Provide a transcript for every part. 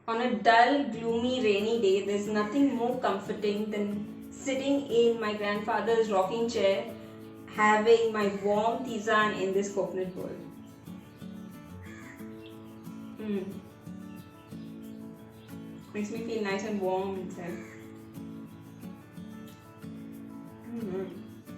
On a dull, gloomy, rainy day, there's nothing more comforting than sitting in my grandfather's rocking chair, having my warm tisane in this coconut bowl. Mm. Makes me feel nice and warm inside.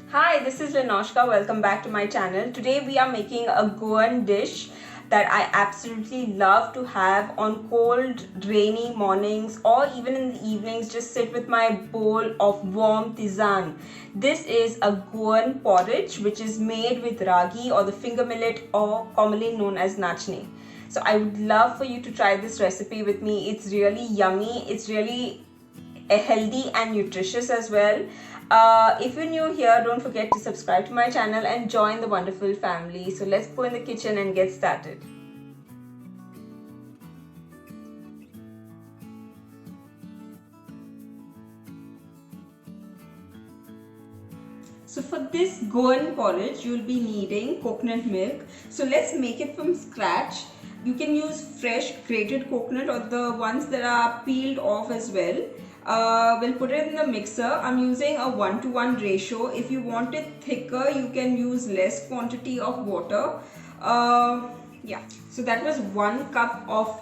Hi, this is Renoshka. Welcome back to my channel. Today we are making a Goan dish that I absolutely love to have on cold, rainy mornings or even in the evenings. Just sit with my bowl of warm tisane. This is a Goan porridge which is made with ragi or the finger millet or commonly known as nachne. So I would love for you to try this recipe with me. It's really yummy. It's really healthy and nutritious as well. If you're new here, don't forget to subscribe to my channel and join the wonderful family. So let's go in the kitchen and get started. So for this Goan porridge, you'll be needing coconut milk. So let's make it from scratch. You can use fresh grated coconut or the ones that are peeled off as well. We'll put it in the mixer. I'm using a 1:1 ratio. If you want it thicker, you can use less quantity of water. Yeah, so that was 1 cup of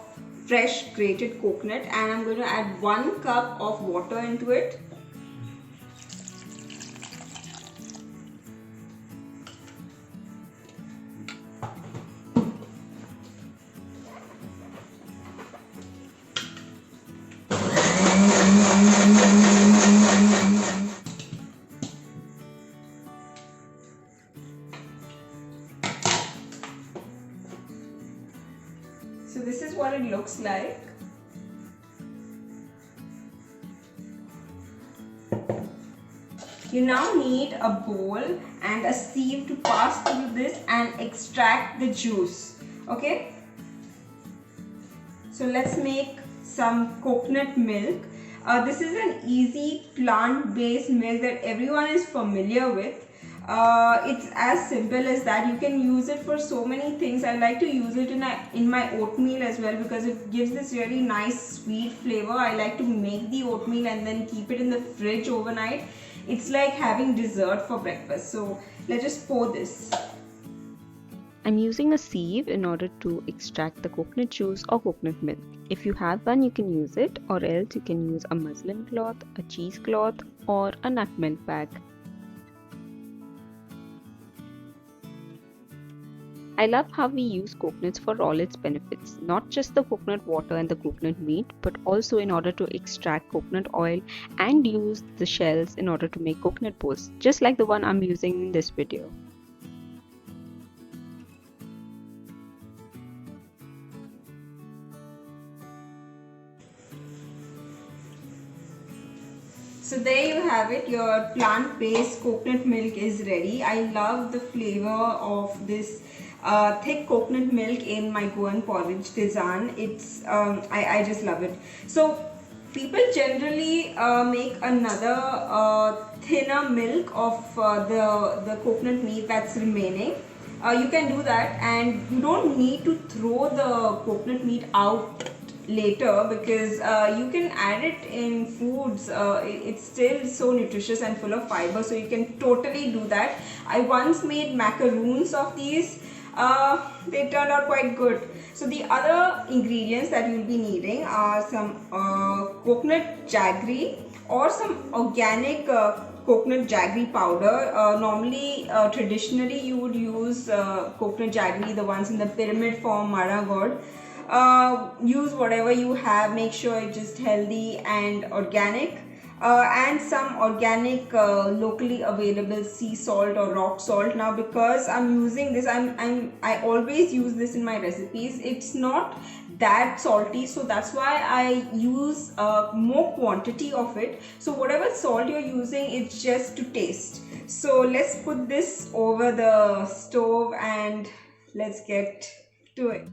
fresh grated coconut, and I'm going to add 1 cup of water into it. So this is what it looks like. You now need a bowl and a sieve to pass through this and extract the juice. Okay. So let's make some coconut milk. This is an easy plant-based milk that everyone is familiar with. It's as simple as that. You can use it for so many things. I like to use it in my oatmeal as well because it gives this really nice sweet flavor. I like to make the oatmeal and then keep it in the fridge overnight. It's like having dessert for breakfast. So let's just pour this. I'm using a sieve in order to extract the coconut juice or coconut milk. If you have one, you can use it, or else you can use a muslin cloth, a cheesecloth, or a nut milk bag. I love how we use coconuts for all its benefits, not just the coconut water and the coconut meat, but also in order to extract coconut oil and use the shells in order to make coconut bowls, just like the one I'm using in this video. So there you have it, your plant-based coconut milk is ready. I love the flavor of this thick coconut milk in my Goan porridge tisane. It's I just love it. So people generally make another thinner milk of the coconut meat that's remaining. You can do that, and you don't need to throw the coconut meat out later because you can add it in foods. It's still so nutritious and full of fiber, so you can totally do that. I once made macaroons of these. They turned out quite good. So the other ingredients that you'll be needing are some coconut jaggery or some organic coconut jaggery powder. Normally, traditionally you would use coconut jaggery, the ones in the pyramid form, maragod. Use whatever you have, make sure it's just healthy and organic, and some organic locally available sea salt or rock salt. Now because I'm using this, I always use this in my recipes. It's not that salty, so that's why I use more quantity of it. So whatever salt you're using, it's just to taste. So let's put this over the stove and let's get to it.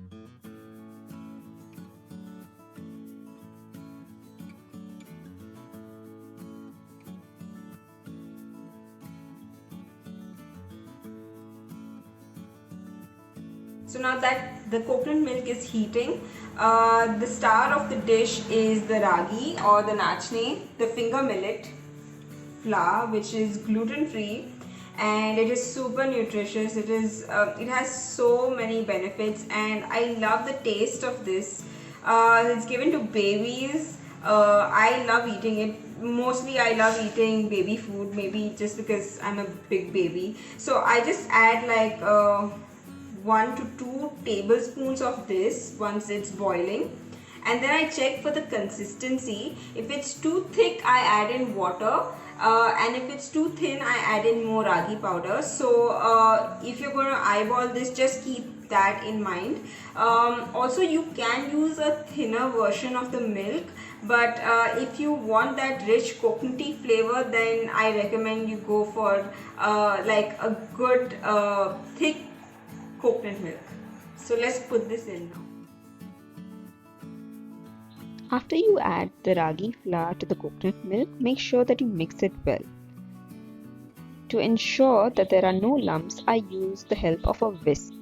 So now that the coconut milk is heating, The star of the dish is the ragi or the nachne, the finger millet flour, which is gluten free and it is super nutritious. It has so many benefits and I love the taste of this. It's given to babies. I love eating it. Mostly I love eating baby food, maybe just because I'm a big baby. So I just add like 1 to 2 tablespoons of this once it's boiling, and then I check for the consistency. If it's too thick, I add in water, and if it's too thin, I add in more ragi powder. So if you're going to eyeball this, just keep that in mind. Also, you can use a thinner version of the milk, but if you want that rich coconutty flavor, then I recommend you go for like a good thick coconut milk. So let's put this in now. After you add the ragi flour to the coconut milk, make sure that you mix it well. To ensure that there are no lumps, I use the help of a whisk.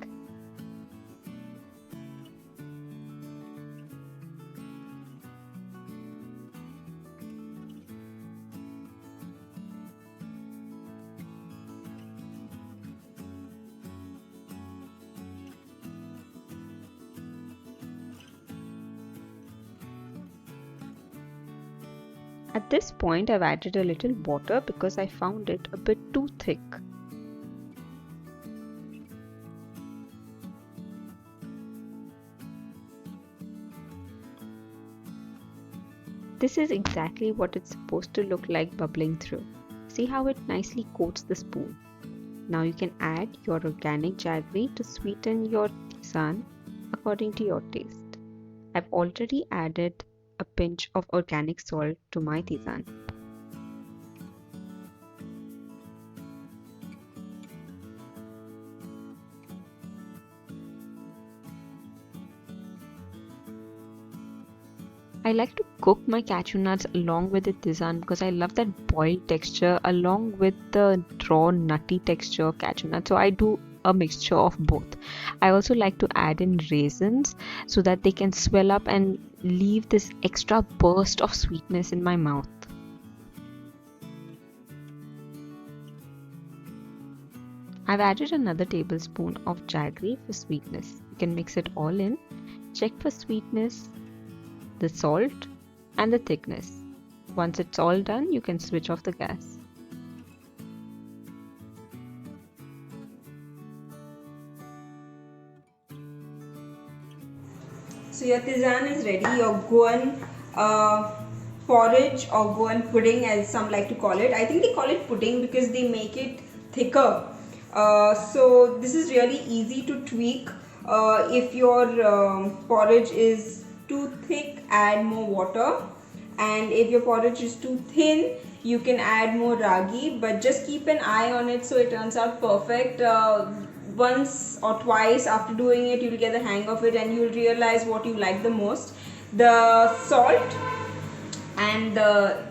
At this point, I've added a little water because I found it a bit too thick. This is exactly what it's supposed to look like bubbling through. See how it nicely coats the spoon. Now you can add your organic jaggery to sweeten your tisane according to your taste. I've already added a pinch of organic salt to my tisane. I like to cook my cashew nuts along with the tisane because I love that boiled texture along with the raw nutty texture of cashew nuts. So I do a mixture of both. I also like to add in raisins so that they can swell up and leave this extra burst of sweetness in my mouth. I've added another tablespoon of jaggery for sweetness. You can mix it all in. Check for sweetness, the salt and the thickness. Once it's all done, you can switch off the gas. So your tisane is ready. Your Goan porridge or Goan pudding, as some like to call it. I think they call it pudding because they make it thicker. So this is really easy to tweak. If your porridge is too thick, add more water, and if your porridge is too thin, you can add more ragi, but just keep an eye on it so it turns out perfect. Once or twice after doing it, you'll get the hang of it and you'll realize what you like the most. The salt and the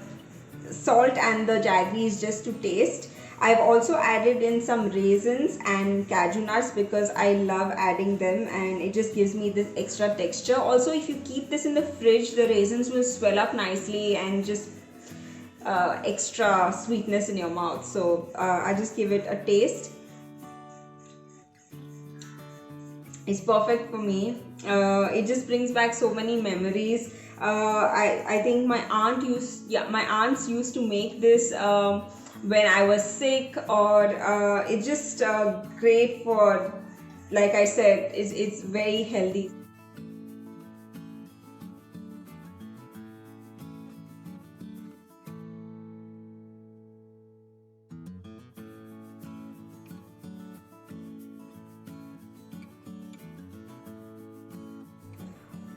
jaggery is just to taste. I've also added in some raisins and cashew nuts because I love adding them and it just gives me this extra texture. Also, if you keep this in the fridge, the raisins will swell up nicely and just extra sweetness in your mouth. So I just give it a taste. It's perfect for me. It just brings back so many memories. I think my aunts used to make this when I was sick, or it's just great for, like I said, it's very healthy.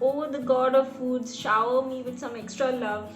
Oh, the god of foods, shower me with some extra love.